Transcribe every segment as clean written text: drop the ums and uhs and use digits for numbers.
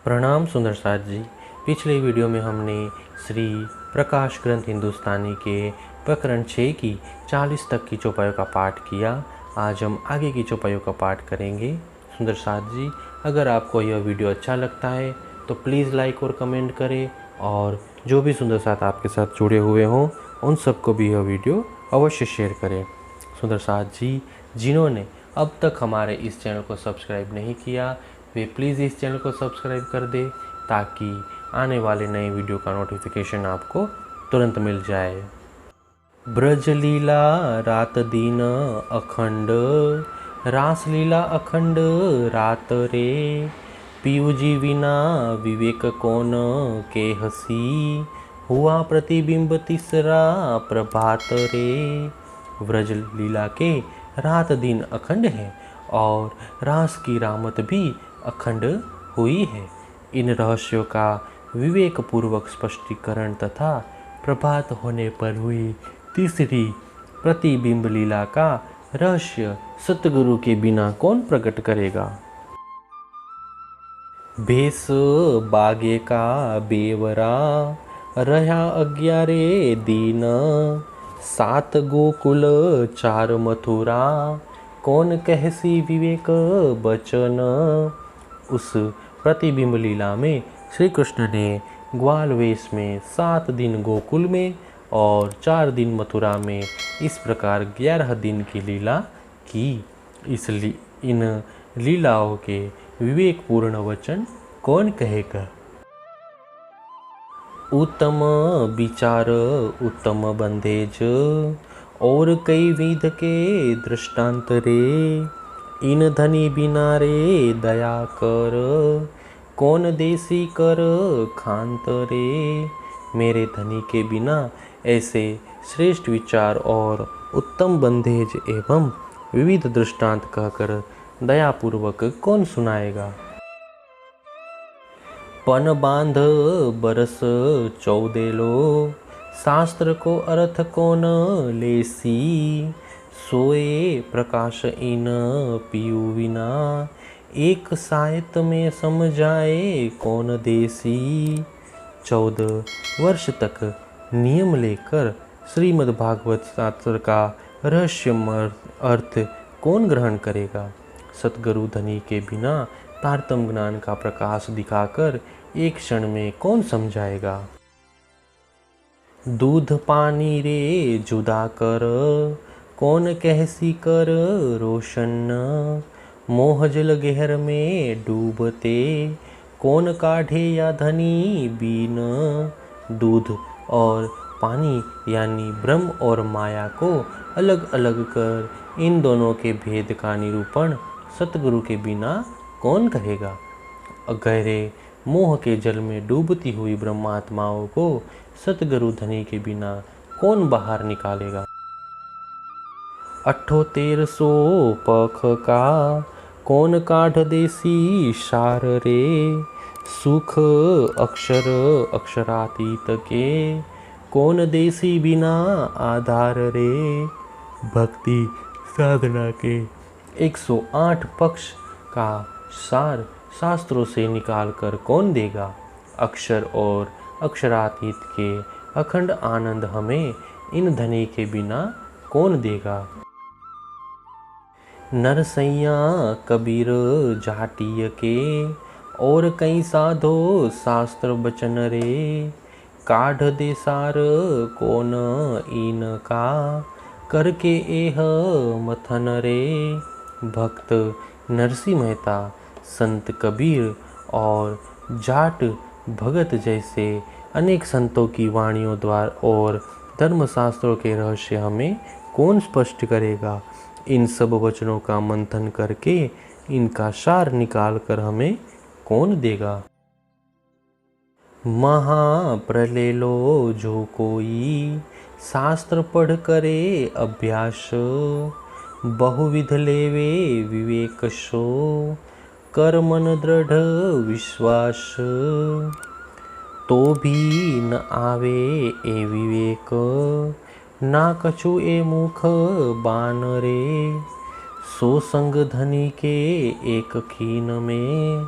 प्रणाम सुंदर साथ जी। पिछले वीडियो में हमने श्री प्रकाश ग्रंथ हिंदुस्तानी के प्रकरण 6 की 40 तक की चौपाइयों का पाठ किया। आज हम आगे की चौपाइयों का पाठ करेंगे। सुंदर साथ जी, अगर आपको यह वीडियो अच्छा लगता है तो प्लीज़ लाइक और कमेंट करें, और जो भी सुंदर साथ आपके साथ जुड़े हुए हों उन सबको भी यह वीडियो अवश्य शेयर करें। सुंदर साथ जी, जिन्होंने अब तक हमारे इस चैनल को सब्सक्राइब नहीं किया वे प्लीज़ इस चैनल को सब्सक्राइब कर दे, ताकि आने वाले नए वीडियो का नोटिफिकेशन आपको तुरंत मिल जाए। ब्रज लीला रात दिन अखंड, रास लीला अखंड रात रे, पीयू जी बिना विवेक कौन के हसी, हुआ प्रतिबिंब तीसरा प्रभात रे। ब्रज लीला के रात दिन अखंड है और रास की रामत भी अखंड हुई है। इन रहस्यों का विवेक पूर्वक स्पष्टीकरण तथा प्रभात होने पर हुई तीसरी प्रतिबिंब लीला का रहस्य सतगुरु के बिना कौन प्रकट करेगा। भेष बागे का बेवरा, रहा 11 दिन, 7 गोकुल 4 मथुरा, कौन कहसी विवेक बचन। उस प्रतिबिंब लीला में श्री कृष्ण ने ग्वाल वेश में 7 दिन गोकुल में और 4 दिन मथुरा में इस प्रकार 11 दिन की लीला की। इन लीलाओं के विवेकपूर्ण वचन कौन कहेगा। उत्तम विचार उत्तम बंधेज, और कई विध के दृष्टांत रे, इन धनी बिना रे दया कर, कौन देसी कर खांत रे। मेरे धनी के बिना ऐसे श्रेष्ठ विचार और उत्तम बंधेज एवं विविध दृष्टांत कहकर दयापूर्वक कौन सुनाएगा। पन बांध बरस 14 लो, शास्त्र को अर्थ कौन लेसी, सोए प्रकाश इन पीयू बिना, एक सायत में समझाए कौन देसी। 14 वर्ष तक नियम लेकर श्रीमद् भागवत शास्त्र का रहस्यमय अर्थ कौन ग्रहण करेगा। सतगुरु धनी के बिना तारतम्य ज्ञान का प्रकाश दिखाकर एक क्षण में कौन समझाएगा। दूध पानी रे जुदा कर, कौन कहसी कर रोशन, मोह जल गहर में डूबते, कौन काढ़े या धनी बीन। दूध और पानी यानी ब्रह्म और माया को अलग अलग कर इन दोनों के भेद का निरूपण सतगुरु के बिना कौन कहेगा। गहरे मोह के जल में डूबती हुई ब्रह्मात्माओं को सतगुरु धनी के बिना कौन बाहर निकालेगा। 1300 पख का, कौन काढ़ देसी सार रे, सुख अक्षर अक्षरातीत के, कौन देसी बिना आधार रे। भक्ति साधना के 108 पक्ष का सार शास्त्रों से निकालकर कौन देगा। अक्षर और अक्षरातीत के अखंड आनंद हमें इन धनी के बिना कौन देगा। नरसैया कबीर जाटिय के, और कई साधो शास्त्र बचन रे, काढ़ दे सार कौन इनका, करके एह मथन रे। भक्त नरसिंह मेहता, संत कबीर और जाट भगत जैसे अनेक संतों की वाणियों द्वारा और धर्मशास्त्रों के रहस्य हमें कौन स्पष्ट करेगा। इन सब वचनों का मंथन करके इनका सार निकाल कर हमें कौन देगा। महाप्रलय लो जो कोई, शास्त्र पढ़ करे अभ्यास, बहुविध लेवे विवेक सो, कर मन दृढ़ विश्वास। तो भी न आवे ए विवेक, ना कछु ए मुख बान रे। सो संग धनी के एक खीन में,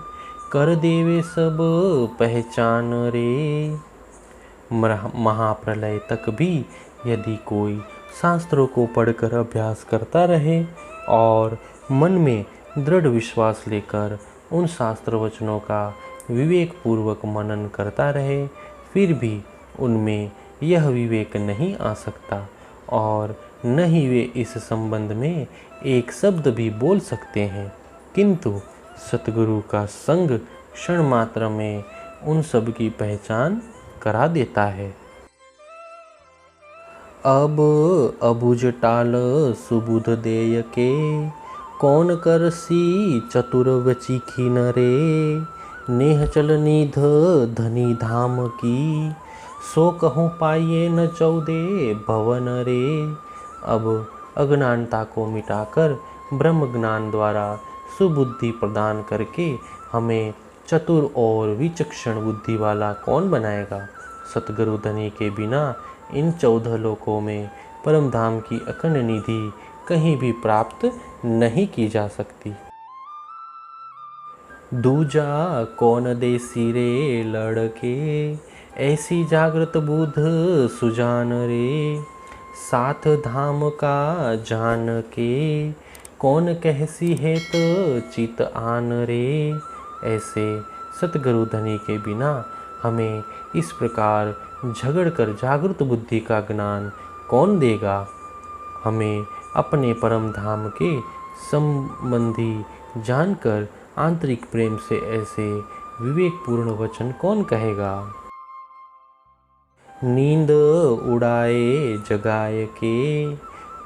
कर देवे सब पहचान रे। महाप्रलय तक भी यदि कोई शास्त्रों को पढ़कर अभ्यास करता रहे और मन में दृढ़ विश्वास लेकर उन शास्त्र वचनों का विवेक पूर्वक मनन करता रहे, फिर भी उनमें यह विवेक नहीं आ सकता और न ही वे इस संबंध में एक शब्द भी बोल सकते हैं, किंतु सतगुरु का संग क्षण मात्र में उन सब की पहचान करा देता है। अब अबुझ टाल सुबुध देय के, कौन करसी चतुर वचीखी न रे। नेह चल निध धनी धाम की, सो कहूँ पाइए न चौदे भवन रे। अब अज्ञानता को मिटाकर ब्रह्म ज्ञान द्वारा सुबुद्धि प्रदान करके हमें चतुर और विचक्षण बुद्धि वाला कौन बनाएगा। सतगुरु धनी के बिना इन 14 लोकों में परम धाम की अखंड निधि कहीं भी प्राप्त नहीं की जा सकती। दूजा कौन देसी रे लड़के, ऐसी जागृत बुध सुजान रे। साथ धाम का जान के, कौन कहसी है तो चित आन रे। ऐसे सतगुरु धनी के बिना हमें इस प्रकार झगड़ कर जागृत बुद्धि का ज्ञान कौन देगा। हमें अपने परम धाम के संबंधी जानकर आंतरिक प्रेम से ऐसे विवेकपूर्ण वचन कौन कहेगा। नींद उड़ाए जगाए के,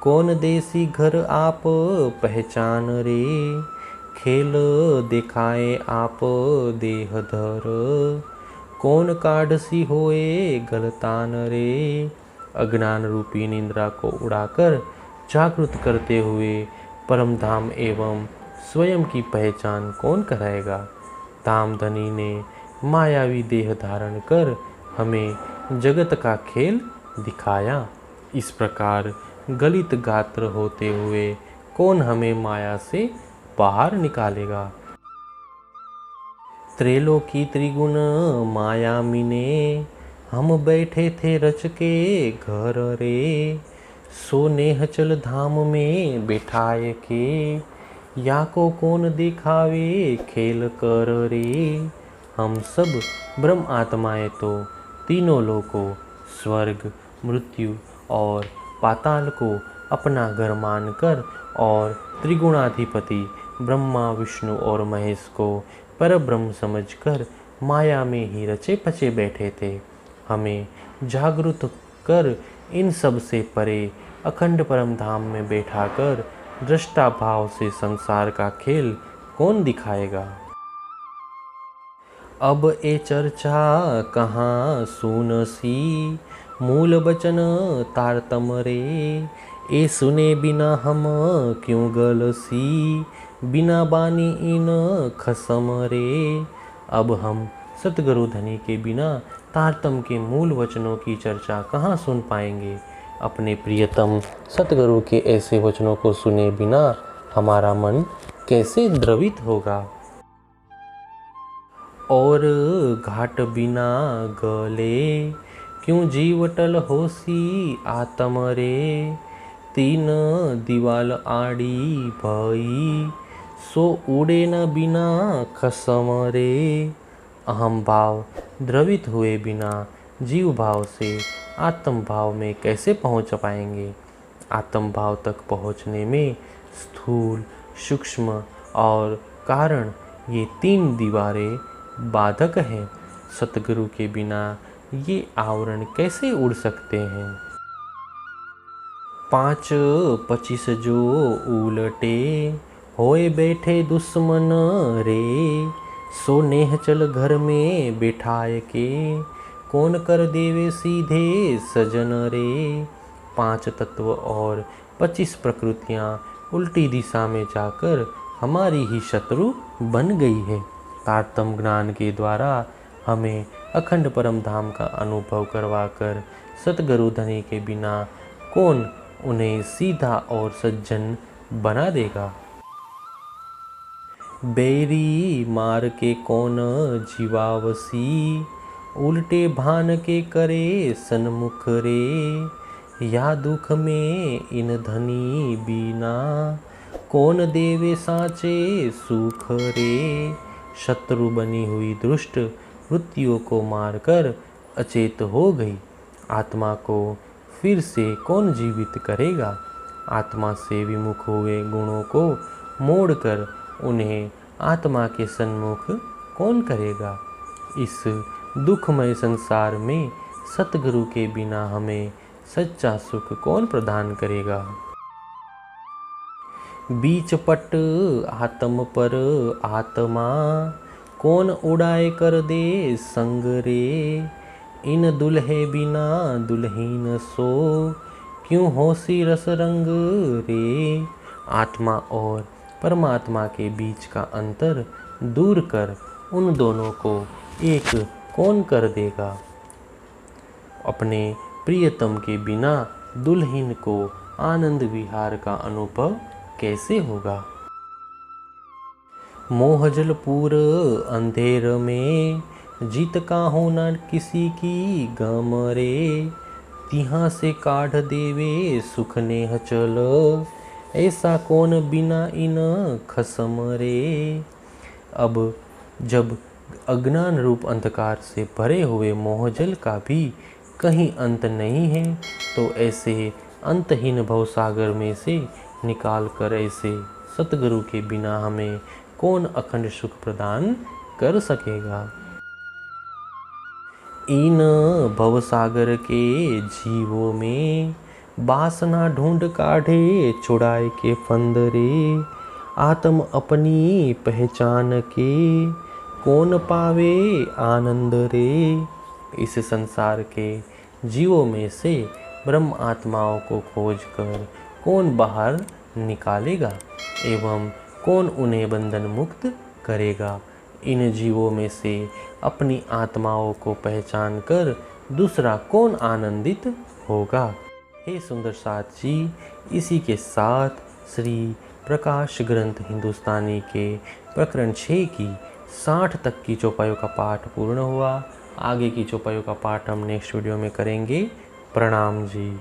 कौन देसी घर आप पहचान रे। खेल दिखाए आप देह धर, कौन काढ़सी होए गलतान रे। अज्ञान रूपी निंद्रा को उड़ाकर जागृत करते हुए परम धाम एवं स्वयं की पहचान कौन कराएगा। धामधनी ने मायावी देह धारण कर हमें जगत का खेल दिखाया। इस प्रकार गलित गात्र होते हुए कौन हमें माया से बाहर निकालेगा। त्रैलोकी त्रिगुण माया मिने, हम बैठे थे रच के घर रे। सो नेह चल धाम में बैठाए के, या को कौन दिखावे खेल कर रे। हम सब ब्रह्म आत्माएं तो तीनों लोकों स्वर्ग, मृत्यु और पाताल को अपना घर मानकर और त्रिगुणाधिपति ब्रह्मा, विष्णु और महेश को परब्रह्म समझकर माया में ही रचे पचे बैठे थे। हमें जागृत कर इन सब से परे अखंड परम धाम में बैठाकर दृष्टा भाव से संसार का खेल कौन दिखाएगा। अब ए चर्चा कहाँ सुनसी, मूल बचन तारतम रे। ए सुने बिना हम क्यों गलसी, बिना बानी इन खसम रे। अब हम सतगुरु धनी के बिना तारतम के मूल वचनों की चर्चा कहाँ सुन पाएंगे। अपने प्रियतम सतगुरु के ऐसे वचनों को सुने बिना हमारा मन कैसे द्रवित होगा। और घाट बिना गले, क्यों जीवटल होसी आतम रे। तीन दीवाल आड़ी भई, सो उड़े न बिना खसम रे। अहम भाव द्रवित हुए बिना जीव भाव से आत्म भाव में कैसे पहुंच पाएंगे। आत्म भाव तक पहुंचने में स्थूल, सूक्ष्म और कारण ये 3 दीवारें बाधक हैं। सतगुरु के बिना ये आवरण कैसे उड़ सकते हैं। 5-25 जो उलटे, होए बैठे दुश्मन रे। सो नेह चल घर में बिठाए के, कौन कर देवे सीधे सजन रे। 5 तत्व और 25 प्रकृतियाँ उल्टी दिशा में जाकर हमारी ही शत्रु बन गई है। तारतम ज्ञान के द्वारा हमें अखंड परम धाम का अनुभव करवाकर सतगुरु धनी के बिना कौन उन्हें सीधा और सज्जन बना देगा। बैरी मार के कौन जीवावसी, उल्टे भान के करे सन्मुख रे। या दुख में इन धनी बीना, कौन देवे साचे सुख रे। शत्रु बनी हुई दुष्ट वृत्तियों को मारकर अचेत हो गई आत्मा को फिर से कौन जीवित करेगा। आत्मा से विमुख हुए गुणों को मोड़कर उन्हें आत्मा के सन्मुख कौन करेगा। इस दुखमय संसार में सतगुरु के बिना हमें सच्चा सुख कौन प्रदान करेगा। बीच पट आत्म पर आत्मा, कौन उड़ाए कर दे संग रे। इन दुल्हे बिना दुल्हीन सो, क्यों होसी रस रंग रे। आत्मा और परमात्मा के बीच का अंतर दूर कर उन दोनों को एक कौन कर देगा। अपने प्रियतम के बिना दुल्हीन को आनंद विहार का अनुभव कैसे होगा। मोहजलपुर अंधेर में, जीत का होना किसी की गम रे। तिहाँ से काढ़ देवे सुख नेह चल, ऐसा कौन बिना इन खसम रे। अब जब अज्ञान रूप अंधकार से भरे हुए मोहजल का भी कहीं अंत नहीं है, तो ऐसे अंतहीन भवसागर में से निकाल कर ऐसे सतगुरु के बिना हमें कौन अखंड सुख प्रदान कर सकेगा। इन भवसागर के जीवों में, वासना ढूंढ काढ़े छुड़ाए के फंदरे। आत्म अपनी पहचान के, कौन पावे आनंद रे। इस संसार के जीवों में से ब्रह्म आत्माओं को खोजकर कौन बाहर निकालेगा एवं कौन उन्हें बंधन मुक्त करेगा। इन जीवों में से अपनी आत्माओं को पहचान कर दूसरा कौन आनंदित होगा। हे सुंदर साथ जी, इसी के साथ श्री प्रकाश ग्रंथ हिंदुस्तानी के प्रकरण 6 की 60 तक की चौपाइयों का पाठ पूर्ण हुआ। आगे की चौपाइयों का पाठ हम नेक्स्ट वीडियो में करेंगे। प्रणाम जी।